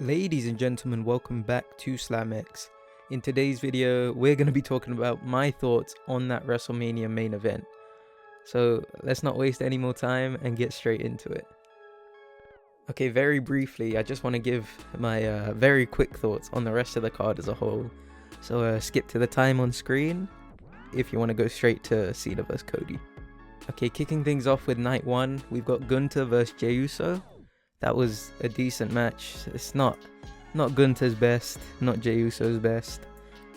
Ladies and gentlemen, welcome back to SlamX. In today's video, we're going to be talking about my thoughts on that WrestleMania main event. So let's not waste any more time and get straight into it. Okay, very briefly, I just want to give my very quick thoughts on the rest of the card as a whole. So skip to the time on screen if you want to go straight to Cena vs Cody. Okay, kicking things off with night one, we've got Gunther vs Jey Uso. That was a decent match. It's not Gunther's best, not Jey Uso's best,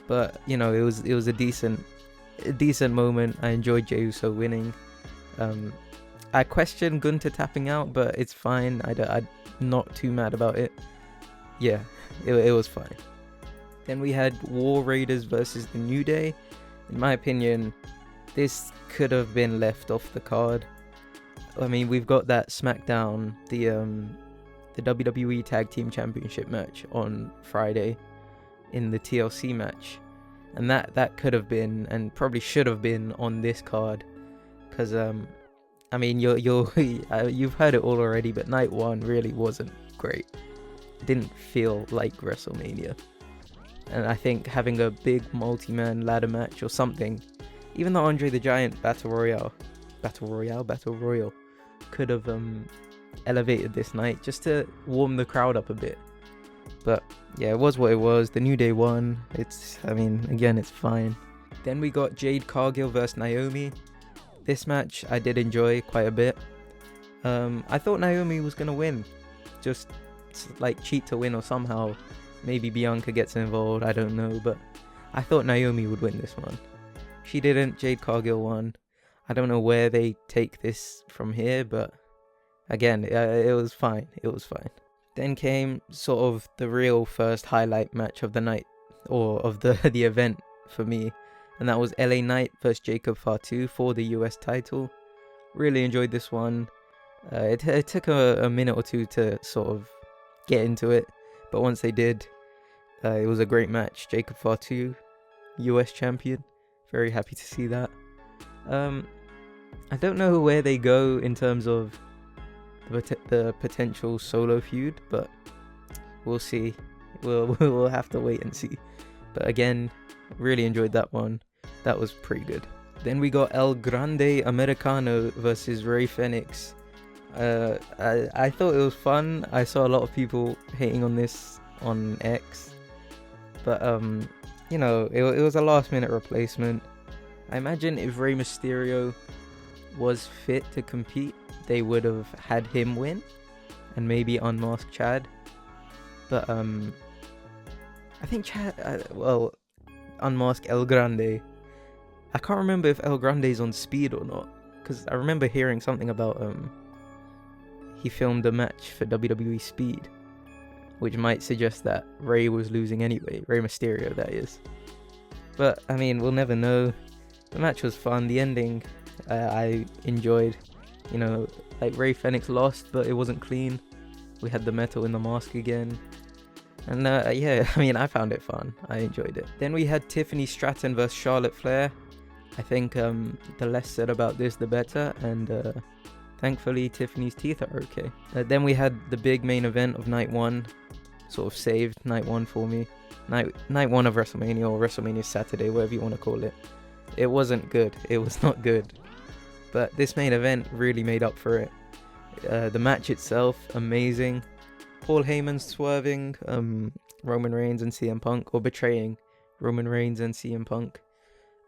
but you know, it was a decent moment. I enjoyed Jey Uso winning. I questioned Gunther tapping out, but it's fine. I'm not too mad about it. Yeah, it was fine. Then we had War Raiders versus the New Day. In my opinion, this could have been left off the card. I mean, we've got that SmackDown, the WWE Tag Team Championship match on Friday in the TLC match, and that could have been and probably should have been on this card, because I mean, you've heard it all already, but night one really wasn't great. It didn't feel like WrestleMania, and I think having a big multi-man ladder match or something, even the Andre the Giant Battle Royal could have elevated this night just to warm the crowd up a bit. But yeah, it was what it was. The New Day won. Again, it's fine. Then we got Jade Cargill versus Naomi. This match I did enjoy quite a bit. I thought Naomi was gonna win, just like cheat to win, or somehow maybe Bianca gets involved, I don't know, but I thought Naomi would win this one. She didn't. Jade Cargill won. I don't know where they take this from here, but again, it was fine. Then came sort of the real first highlight match of the night, or of the event for me, and that was LA Knight versus Jacob Fatu for the US title. Really enjoyed this one. It took a minute or two to sort of get into it, but once they did, it was a great match. Jacob Fatu, US champion. Very happy to see that. I don't know where they go in terms of the potential solo feud, but we'll see. We'll have to wait and see. But again, really enjoyed that one. That was pretty good. Then we got El Grande Americano versus Rey Fenix. I thought it was fun. I saw a lot of people hating on this on X, but you know, it was a last minute replacement. I imagine if Rey Mysterio was fit to compete, they would have had him win and maybe unmask Chad. But I think Chad, unmask El Grande. I can't remember if El Grande's on speed or not, because I remember hearing something about he filmed a match for WWE Speed, which might suggest that Rey was losing anyway. Rey Mysterio, that is. But I mean, we'll never know. The match was fun. The ending I enjoyed. You know, like Rey Fenix lost, but it wasn't clean. We had the metal in the mask again. And yeah, I mean, I found it fun. I enjoyed it. Then we had Tiffany Stratton versus Charlotte Flair. I think the less said about this, the better. And thankfully, Tiffany's teeth are okay. Then we had the big main event of night one. Sort of saved night one for me. Night one of WrestleMania, or WrestleMania Saturday, whatever you want to call it. It wasn't good. It was not good. But this main event really made up for it. The match itself, amazing. Paul Heyman swerving Roman Reigns and CM Punk, or betraying Roman Reigns and CM Punk.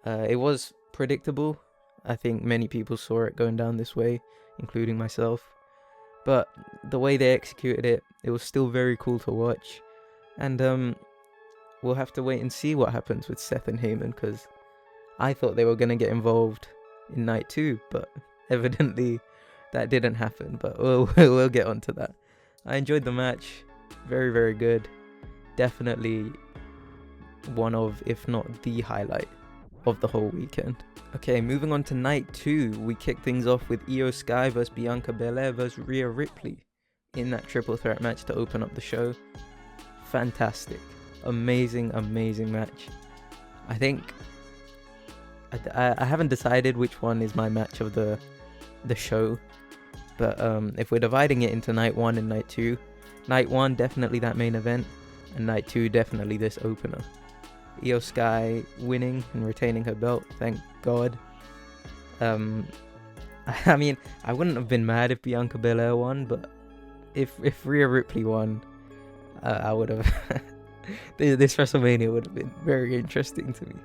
It was predictable. I think many people saw it going down this way, including myself. But the way they executed it, it was still very cool to watch. And we'll have to wait and see what happens with Seth and Heyman, because I thought they were going to get involved in night two, but evidently that didn't happen. But we'll get onto that. I enjoyed the match. Very, very good. Definitely one of, if not the highlight of the whole weekend. Okay, moving on to night two, we kick things off with Io Sky versus Bianca Belair versus Rhea Ripley in that triple threat match to open up the show. Fantastic. Amazing match. I think I haven't decided which one is my match of the show, but if we're dividing it into night one and night two, Night 1, definitely that main event, and Night 2, definitely this opener. Io Sky winning and retaining her belt, thank God. I mean, I wouldn't have been mad if Bianca Belair won, but if Rhea Ripley won, I would have. This WrestleMania would have been very interesting to me.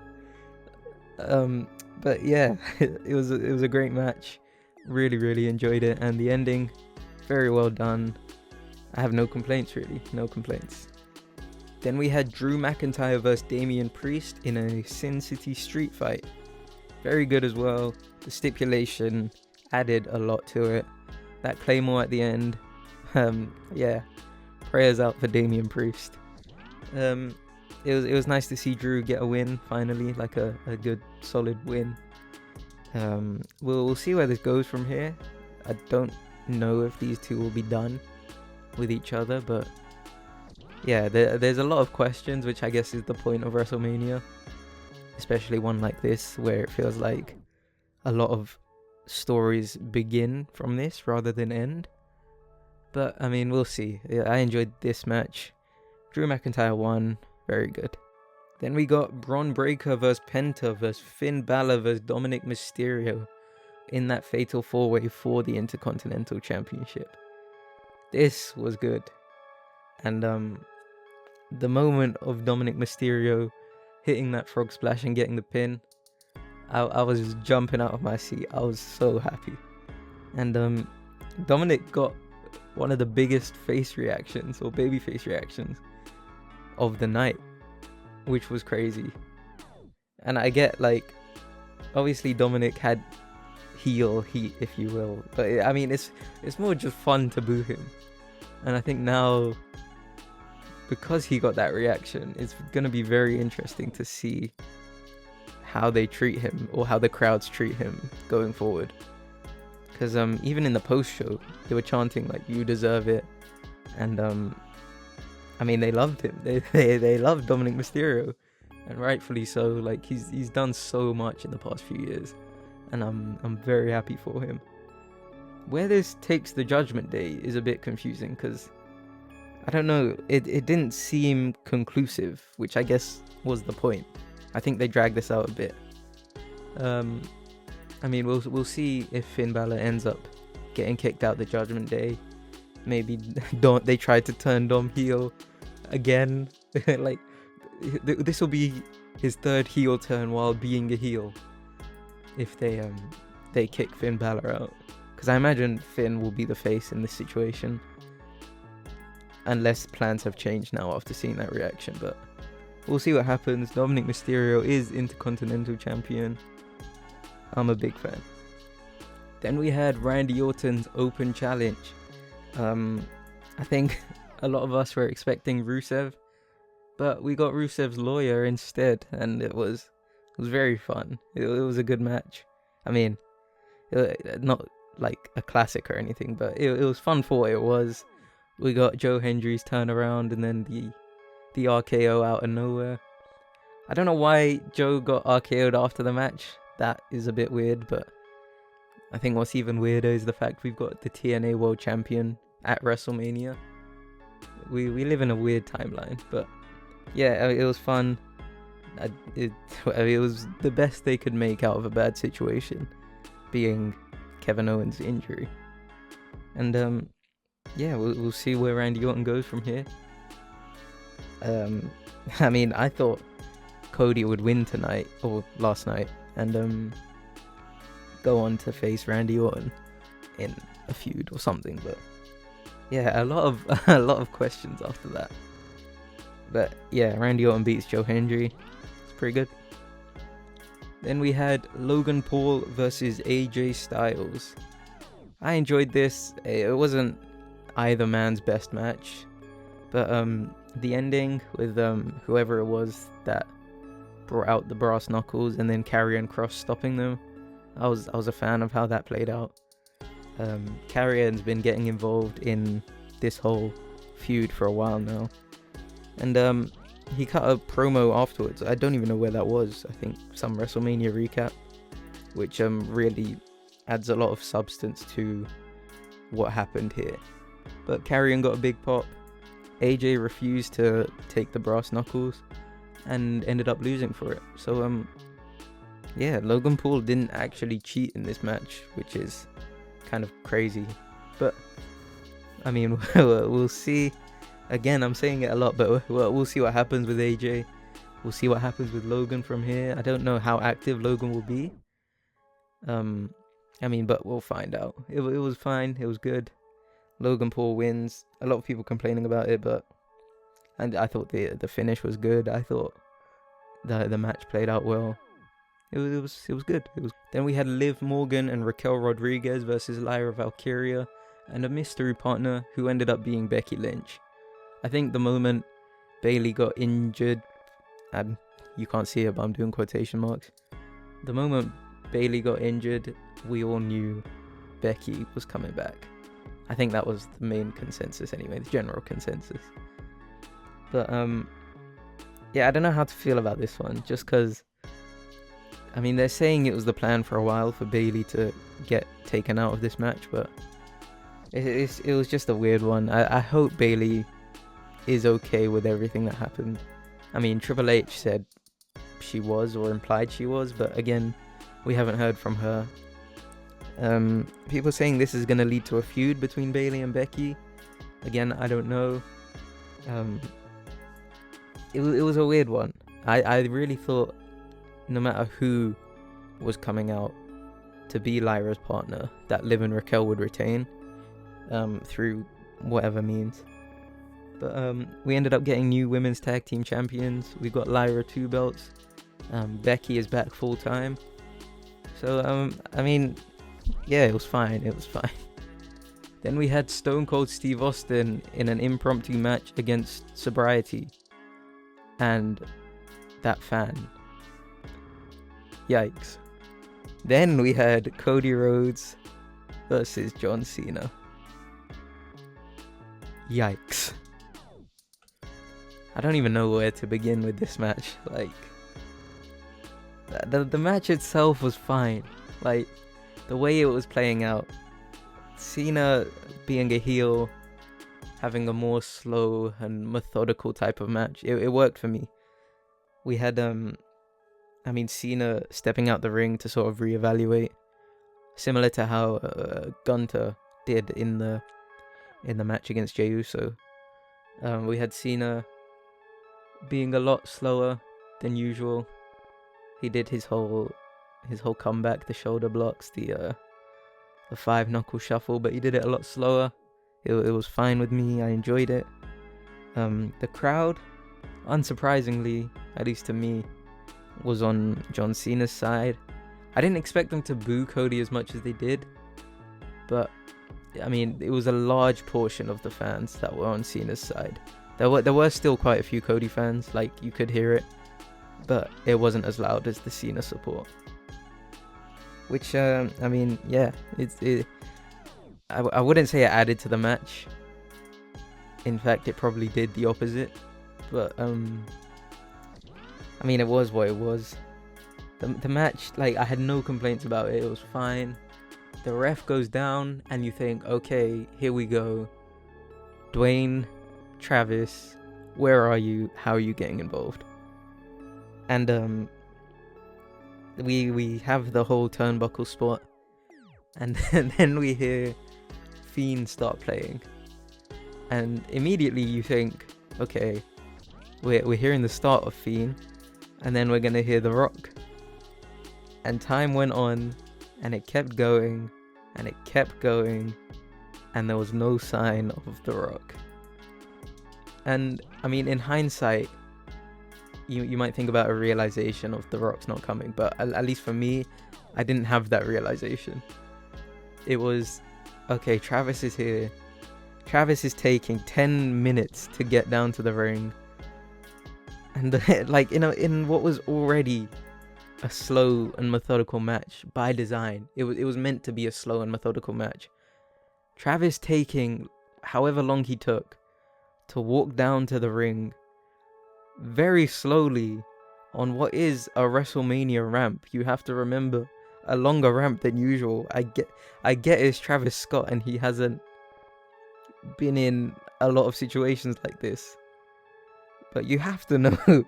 But yeah, it was a great match. Really enjoyed it, and the ending, very well done. I have no complaints, really, no complaints. Then we had Drew McIntyre versus Damian Priest in a Sin City street fight. Very good as well. The stipulation added a lot to it. That Claymore at the end, yeah, prayers out for Damian Priest. It was nice to see Drew get a win finally, like a good solid win. We'll see where this goes from here. I don't know if these two will be done with each other, but yeah, there's a lot of questions, which I guess is the point of WrestleMania, especially one like this where it feels like a lot of stories begin from this rather than end. But I mean, we'll see. Yeah, I enjoyed this match. Drew McIntyre won, very good. Then we got Bron Breakker versus Penta versus Finn Balor versus Dominic Mysterio in that fatal 4-way for the Intercontinental Championship. This was good. And the moment of Dominic Mysterio hitting that frog splash and getting the pin, I was just jumping out of my seat. I was so happy. And Dominic got one of the biggest face reactions, or baby face reactions, of the night, which was crazy. And I get, like, obviously Dominic had heel heat, if you will, but I mean, it's more just fun to boo him. And I think now, because he got that reaction, it's going to be very interesting to see how they treat him, or how the crowds treat him going forward. Because even in the post-show, they were chanting, like, "You deserve it." And I mean, they loved him. They loved Dominic Mysterio, and rightfully so. Like, he's done so much in the past few years, and I'm very happy for him. Where this takes the Judgment Day is a bit confusing, because I don't know, it didn't seem conclusive, which I guess was the point. I think they dragged this out a bit. I mean, we'll see if Finn Balor ends up getting kicked out the Judgment Day. Maybe they tried to turn Dom heel again. Like, this will be his third heel turn while being a heel, if they kick Finn Balor out. Because I imagine Finn will be the face in this situation, unless plans have changed now after seeing that reaction. But we'll see what happens. Dominic Mysterio is Intercontinental Champion. I'm a big fan. Then we had Randy Orton's Open Challenge. I think a lot of us were expecting Rusev, but we got Rusev's lawyer instead, and it was very fun. It was a good match. I mean, not like a classic or anything, but it was fun for what it was. We got Joe Hendry's turnaround, and then the RKO out of nowhere. I don't know why Joe got RKO'd after the match. That is a bit weird, but I think what's even weirder is the fact we've got the TNA World Champion at WrestleMania. We live in a weird timeline, but yeah, it was fun. It was the best they could make out of a bad situation, being Kevin Owens' injury. And yeah, we'll see where Randy Orton goes from here. I mean, I thought Cody would win tonight, or last night, and go on to face Randy Orton in a feud or something. But yeah, a lot of questions after that. But yeah, Randy Orton beats Joe Hendry. It's pretty good. Then we had Logan Paul versus AJ Styles. I enjoyed this. It wasn't either man's best match, but the ending with whoever it was that brought out the brass knuckles and then Karrion Kross stopping them, I was a fan of how that played out. Karrion's been getting involved in this whole feud for a while now, and he cut a promo afterwards. I don't even know where that was. I think some WrestleMania recap, which really adds a lot of substance to what happened here. But Karrion got a big pop. AJ refused to take the brass knuckles and ended up losing for it. So yeah, Logan Paul didn't actually cheat in this match, which is kind of crazy. But I mean, we'll see. Again, I'm saying it a lot, but we'll see what happens with AJ. We'll see what happens with Logan from here. I don't know how active Logan will be. I mean, but we'll find out. It was fine. It was good. Logan Paul wins. A lot of people complaining about it, but I thought the finish was good. I thought the match played out well. It was good. Then we had Liv Morgan and Raquel Rodriguez versus Lyra Valkyria and a mystery partner who ended up being Becky Lynch. I think the moment Bayley got injured, and you can't see it, but I'm doing quotation marks. The moment Bayley got injured, we all knew Becky was coming back. I think that was the main consensus anyway, the general consensus. But yeah, I don't know how to feel about this one, just because, I mean, they're saying it was the plan for a while for Bayley to get taken out of this match, but it was just a weird one. I hope Bayley is okay with everything that happened. I mean, Triple H said she was, or implied she was, but again, we haven't heard from her. People saying this is going to lead to a feud between Bayley and Becky. Again, I don't know. It was a weird one. I really thought no matter who was coming out to be Lyra's partner, that Liv and Raquel would retain through whatever means. But we ended up getting new women's tag team champions. We got Lyra 2 belts. Becky is back full time. So I mean, yeah, it was fine. Then we had Stone Cold Steve Austin in an impromptu match against Sobriety and that fan. Yikes. Then we had Cody Rhodes versus John Cena. Yikes. I don't even know where to begin with this match. Like, the match itself was fine. Like, the way it was playing out, Cena being a heel, having a more slow and methodical type of match, it worked for me. We had Cena stepping out the ring to sort of reevaluate, similar to how Gunter did in the match against Jey Uso. We had Cena being a lot slower than usual. He did his whole comeback, the shoulder blocks, the 5-knuckle shuffle, but he did it a lot slower. It was fine with me. I enjoyed it. The crowd, unsurprisingly, at least to me, was on John Cena's side. I didn't expect them to boo Cody as much as they did, but I mean, it was a large portion of the fans that were on Cena's side. There were still quite a few Cody fans, like, you could hear it, but it wasn't as loud as the Cena support. Which, I mean, yeah, I wouldn't say it added to the match. In fact, it probably did the opposite. But, I mean, it was what it was. The match, like, I had no complaints about it. It was fine. The ref goes down, and you think, okay, here we go. Dwayne, Travis, where are you? How are you getting involved? And, we have the whole turnbuckle spot, and then we hear Fiend start playing, and immediately you think, okay, we're hearing the start of Fiend, and then we're gonna hear The Rock. And time went on, and it kept going, and it kept going, and there was no sign of The Rock. And I mean, in hindsight, you might think about a realization of The Rock's not coming, but at least for me, I didn't have that realization. It was, okay, Travis is here. Travis is taking 10 minutes to get down to the ring. And like, in what was already a slow and methodical match by design, it was meant to be a slow and methodical match. Travis taking however long he took to walk down to the ring very slowly on what is a WrestleMania ramp. You have to remember, a longer ramp than usual. I get it's Travis Scott and he hasn't been in a lot of situations like this, but you have to know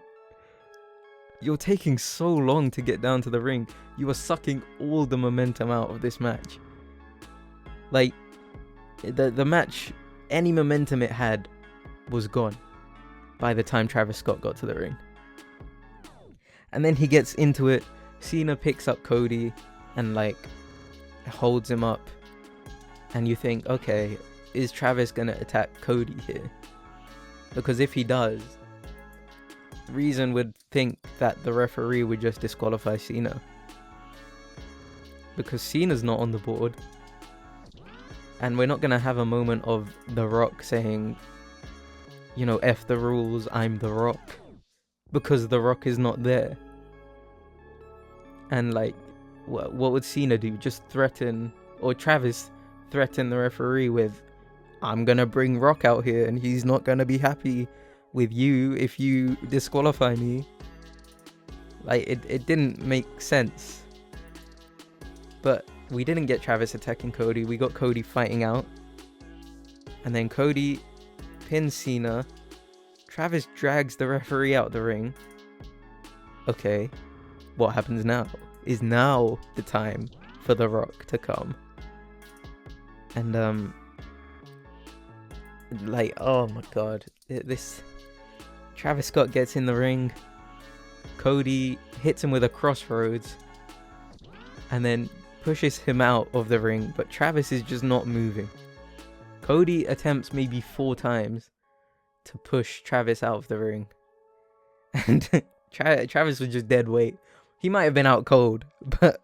you're taking so long to get down to the ring. You are sucking all the momentum out of this match. Like, the match, any momentum it had was gone by the time Travis Scott got to the ring. And then he gets into it. Cena picks up Cody and like holds him up. And you think, okay, is Travis gonna attack Cody here? Because if he does, reason would think that the referee would just disqualify Cena. Because Cena's not on the board. And we're not gonna have a moment of The Rock saying, you know, F the rules, I'm The Rock. Because The Rock is not there. And like, what would Cena do? Just threaten, or Travis threaten the referee with, I'm gonna bring Rock out here and he's not gonna be happy with you if you disqualify me. Like, it didn't make sense. But we didn't get Travis attacking Cody. We got Cody fighting out. And then Cody pins Cena. Travis drags the referee out the ring. Okay, what happens now? Is now the time for The Rock to come. And like, oh my god, this Travis Scott gets in the ring. Cody hits him with a crossroads and then pushes him out of the ring, but Travis is just not moving. Cody attempts maybe 4 times to push Travis out of the ring, and Travis was just dead weight. He might have been out cold, but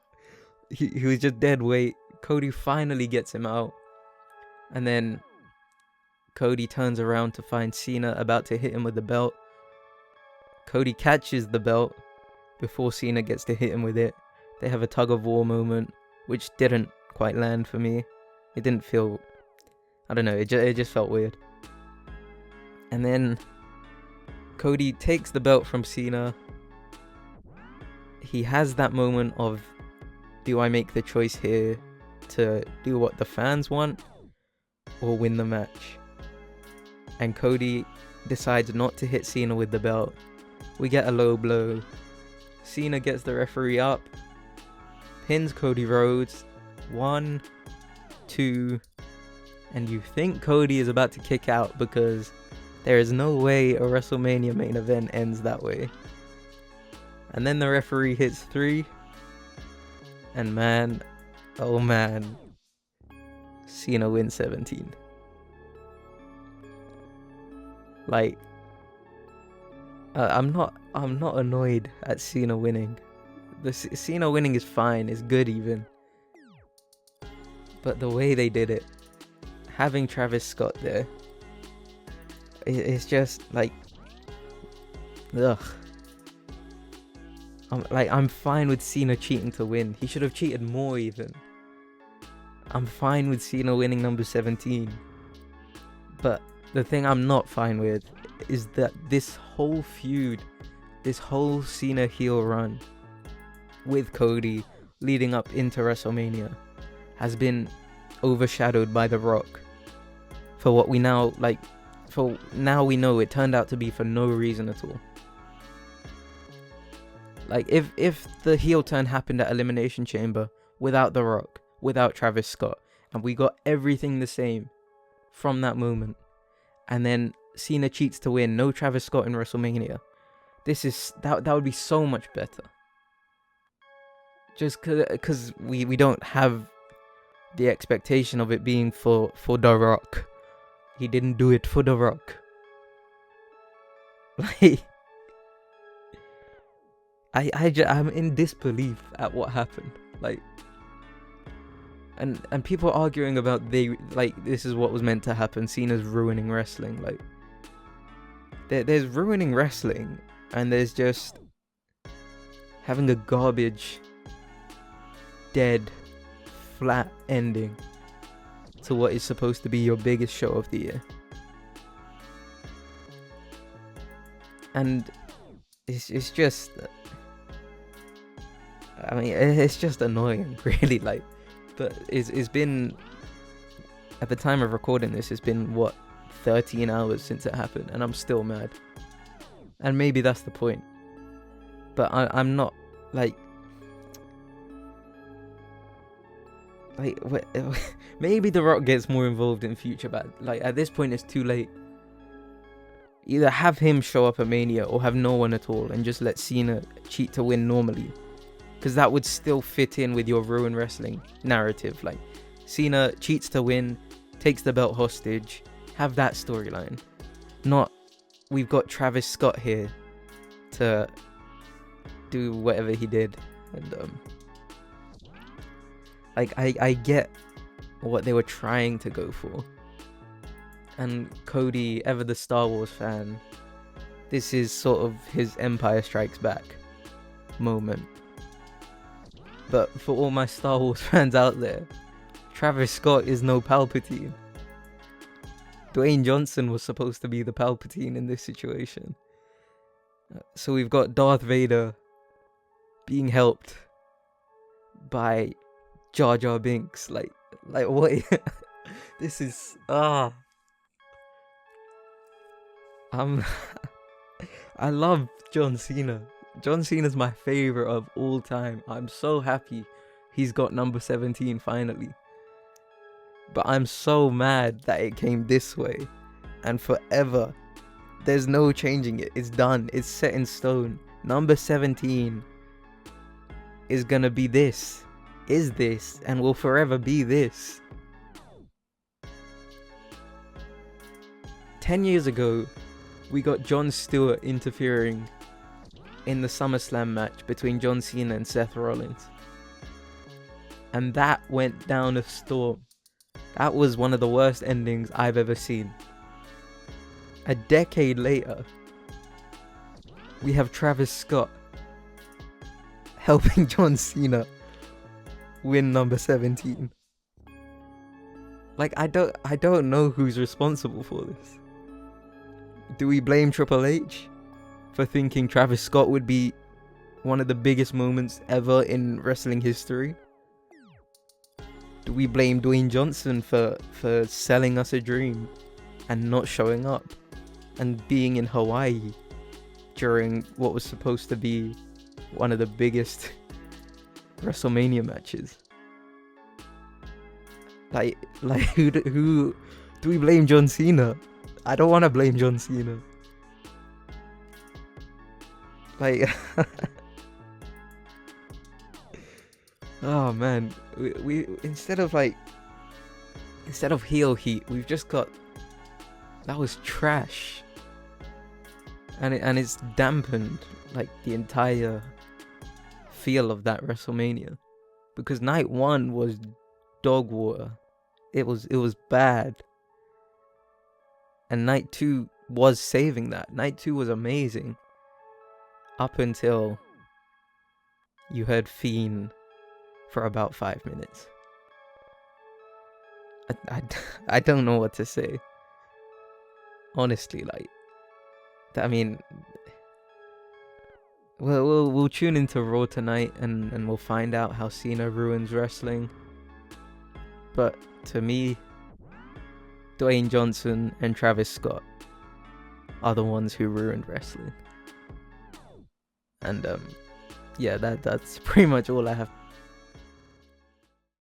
he was just dead weight. Cody finally gets him out, and then Cody turns around to find Cena about to hit him with the belt. Cody catches the belt before Cena gets to hit him with it. They have a tug of war moment, which didn't quite land for me. It didn't feel, I don't know, it just felt weird. And then Cody takes the belt from Cena. He has that moment of, do I make the choice here to do what the fans want or win the match? And Cody decides not to hit Cena with the belt. We get a low blow. Cena gets the referee up, pins Cody Rhodes. 1, 2, and you think Cody is about to kick out, because there is no way a WrestleMania main event ends that way. And then the referee hits 3, and man, oh man, Cena wins 17. Like, I'm not annoyed at Cena winning. The Cena winning is fine, is good even. But the way they did it, having Travis Scott there, it's just like, ugh. I'm fine with Cena cheating to win. He should have cheated more even. I'm fine with Cena winning number 17. But the thing I'm not fine with is that this whole feud, this whole Cena heel run with Cody leading up into WrestleMania has been overshadowed by The Rock. For what we now, like, for now we know it turned out to be for no reason at all. Like, if the heel turn happened at Elimination Chamber without The Rock, without Travis Scott, and we got everything the same from that moment, and then Cena cheats to win, no Travis Scott in WrestleMania, that would be so much better. Just because we don't have the expectation of it being for The Rock. He didn't do it for The Rock. Like, I'm in disbelief at what happened. Like, and people arguing about this is what was meant to happen. Cena's ruining wrestling. Like, there's ruining wrestling, and there's just having a garbage, dead, flat ending to what is supposed to be your biggest show of the year. And it's just, I mean, it's just annoying, really. Like, but it's been at the time of recording this, it's been, what, 13 hours since it happened, and I'm still mad. And maybe that's the point. But I'm not, like, maybe The Rock gets more involved in future, but, like, at this point, it's too late. Either have him show up at Mania or have no one at all and just let Cena cheat to win normally. Because that would still fit in with your Ruin Wrestling narrative. Like, Cena cheats to win, takes the belt hostage, have that storyline. Not, we've got Travis Scott here to do whatever he did. And, like, I get what they were trying to go for. And Cody, ever the Star Wars fan, this is sort of his Empire Strikes Back moment. But for all my Star Wars fans out there, Travis Scott is no Palpatine. Dwayne Johnson was supposed to be the Palpatine in this situation. So we've got Darth Vader being helped by Jar Jar Binks. Like what? This is I love John Cena. John Cena's my favorite of all time. I'm so happy he's got number 17 finally. But I'm so mad that it came this way and forever. There's no changing it. It's done. It's set in stone. Number 17 is gonna be this, is this, and will forever be this. 10 years ago, we got Jon Stewart interfering in the SummerSlam match between John Cena and Seth Rollins. And that went down a storm. That was one of the worst endings I've ever seen. A decade later, we have Travis Scott helping John Cena win number 17. Like, I don't know who's responsible for this. Do we blame Triple H for thinking Travis Scott would be one of the biggest moments ever in wrestling history? Do we blame Dwayne Johnson for selling us a dream and not showing up and being in Hawaii during what was supposed to be one of the biggest WrestleMania matches? Like who do we blame? John Cena? I don't want to blame John Cena. Like, oh man, we instead of heel heat, we've just got, that was trash, and it's dampened like the entire feel of that WrestleMania, because night one was dog water. It was bad. And night two was saving that. Night two was amazing. Up until you heard Fiend for about 5 minutes. I don't know what to say. Honestly, like, I mean, we'll tune into Raw tonight and we'll find out how Cena ruins wrestling. But to me, Dwayne Johnson and Travis Scott are the ones who ruined wrestling. And yeah, that's pretty much all I have